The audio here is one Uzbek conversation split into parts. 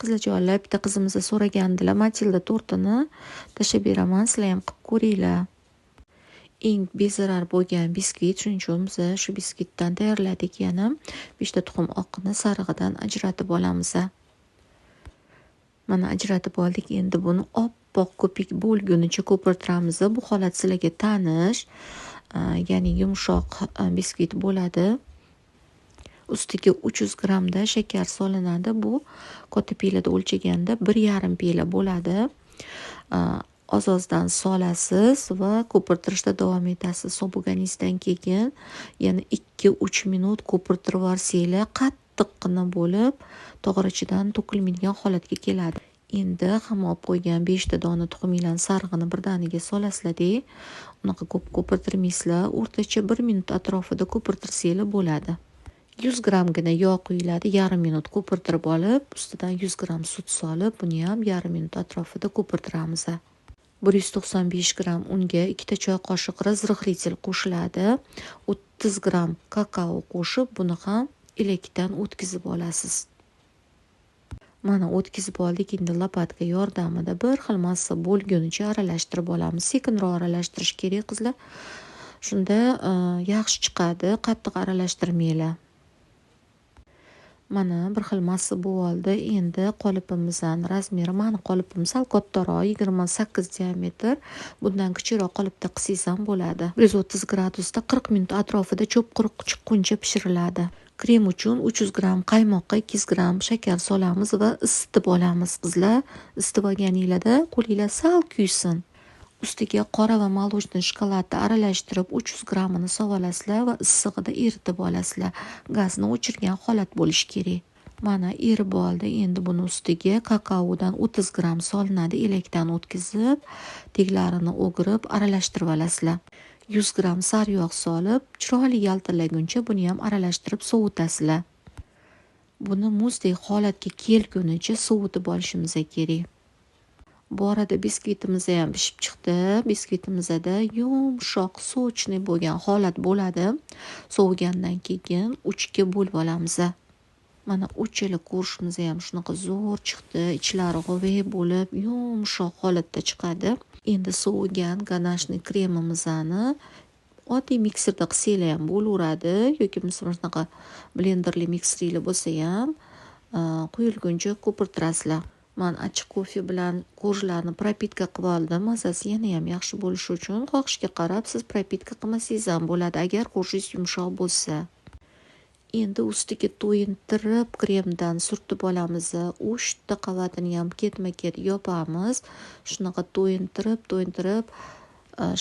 Qizlarjonlar, bitta qizimizdan so'ragandilar, Matilda tortini tashlab beraman, sizlar ham qilib ko'ringlar. Eng bezarar bo'lgan biskvit, shuning uchun biz shu biskvitdan tayyorladik. Yana 5 ta tuxum oqini sarig'idan ajratib olamiz. Mana ajratib oldik. Endi buni oppoq ko'pik bo'lgunicha ko'pirtiramiz. Bu holat sizlarga tanish, ya'ni yumshoq biskvit bo'ladi. Ustiga 300 grammda shakar solinadi. Bu katta pilada o'lchaganda 1,5 pila bo'ladi. Oz-ozdan solasiz va ko'pirtirishda davom etasiz. So'biganingizdan keyin yana 2-3 minut ko'pirtirib yuborsanglar, qattiqqina bo'lib, tog'orachidan to'kilmaydigan holatga keladi. Endi hamma olib qo'ygan 5 ta dona tuxuminglarni sarig'ini birdaniga solasizlar-da. Unaqa ko'p ko'pirtirmaysizlar. O'rtacha 1 minut atrofida ko'pirtirsanglar bo'ladi. 100 grammgina yog' quyiladi, yarim minut ko'pirtirib olib, ustidan 100 gramm sut solib, buni ham yarim minut atrofida ko'pirtiramiz. 195 gramm unga 2 ta choy qoshiq razrıhlitel qo'shiladi. 30 gramm kakao qo'shib, buni ham elakdan o'tkazib olasiz. Mana o'tkazib oldik. Endi lopatka yordamida bir xil massa bo'lgunicha aralashtirib olamiz. Sekinroq aralashtirish kerak qizlar. Shunda yaxshi chiqadi, qattiq aralashtirmanglar. Mana bir xil massa bo'ldi. Endi qolipimizning razmeri, mani qolipim sal kattaroq, 28 diametr. Bundan kichikroq qolipda qilsangiz ham bo'ladi. 130 gradusda 40 minut atrofida cho'p quruq chiqquncha pishiriladi. Krem uchun 300 gramm qaymoqqa 200 gramm shakar solamiz va isitib olamiz qizlar. Isitib olganinglarda qo'linglar sal kuysin. Ustiga qora va молочный shokoladni aralashtirib 300 grammini sovolasizlar va issig'ida eritib olasizlar. Gazni o'chirgan holat bo'lishi kerak. Mana erib oldi. Endi buni ustiga kakaodan 30 gramm solinadi. Elakdan o'tkazib, teglarini o'girib aralashtirib olasizlar. 100 gramm sariyog' solib, chiroyli yaltiraguncha buni ham aralashtirib sovutasizlar. Buni muzdek holatga kelgunicha sovutib olishimiz kerak. Bu arada biskvitimiz ham pishib chiqdi. Biskvitimizda yumshoq, sochniy bo'lgan holat bo'ladi. Sovigandan keyin 3 ga bo'lib olamiz. Mana uchala ko'rishimiz ham shunaqa zo'r chiqdi. Ichlari g'o'va bo'lib, yumshoq holatda chiqadi. Endi sovigan ganashli kremimizni oddiy mikserda qilsanglar ham bo'laveradi, yoki shunaqa blenderli mikseringlar bo'lsa ham quyilguncha ko'pirtirasizlar. Men achchiq kofe bilan ko'rjlarni propitka qilib oldim. Mazasi yana ham yaxshi bo'lishi uchun xohishga qarab siz propitka qilmasangiz ham bo'ladi, agar ko'rjingiz yumshoq bo'lsa. Endi ustiga to'yintirib kremdan surtib olamiz. 3 ta qavatini ham ketma-ket yopamiz. Shunaqa to'yintirib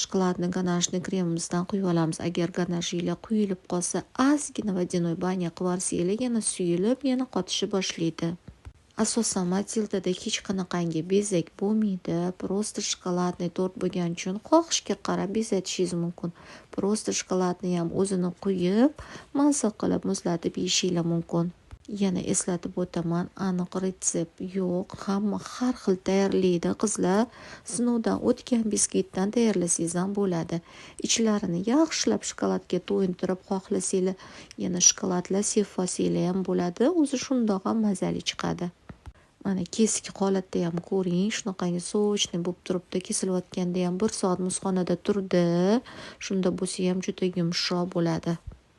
shokoladni ganashli kremimizdan quyib olamiz. Agar ganashinglar quyilib qolsa, ozgina vodяной banya qilib olsanglar, yana suyilib, yana qotishni boshlaydi. Asosan Matildada hech qanaqangi bezak bo'lmaydi. Prosta shokoladli tort bo'lgani uchun xohishga qarab bezatishingiz mumkin. Prosta shokoladni ham o'zini quyib, mazza qilib muzlatib yeyishinglar mumkin. Yana eslatib o'taman, aniq retsept yo'q. Hamma har xil tayyorlaydi qizlar. Sinovdan o'tgan biskvitdan tayyorlasangiz ham bo'ladi. Ichlarini yaxshilab shokoladga to'yintirib, xohlasanglar yana shokoladla sevsanglar ham bo'ladi. O'zi shundoq ham mazali chiqadi. Mana kesik holatda ham ko'ring, shunaqangi sochniy bo'lib turibdi. Kesilayotganda ham 1 soat muzxonada turdi. Shunda bo'lsa ham juda yumshoq bo'ladi.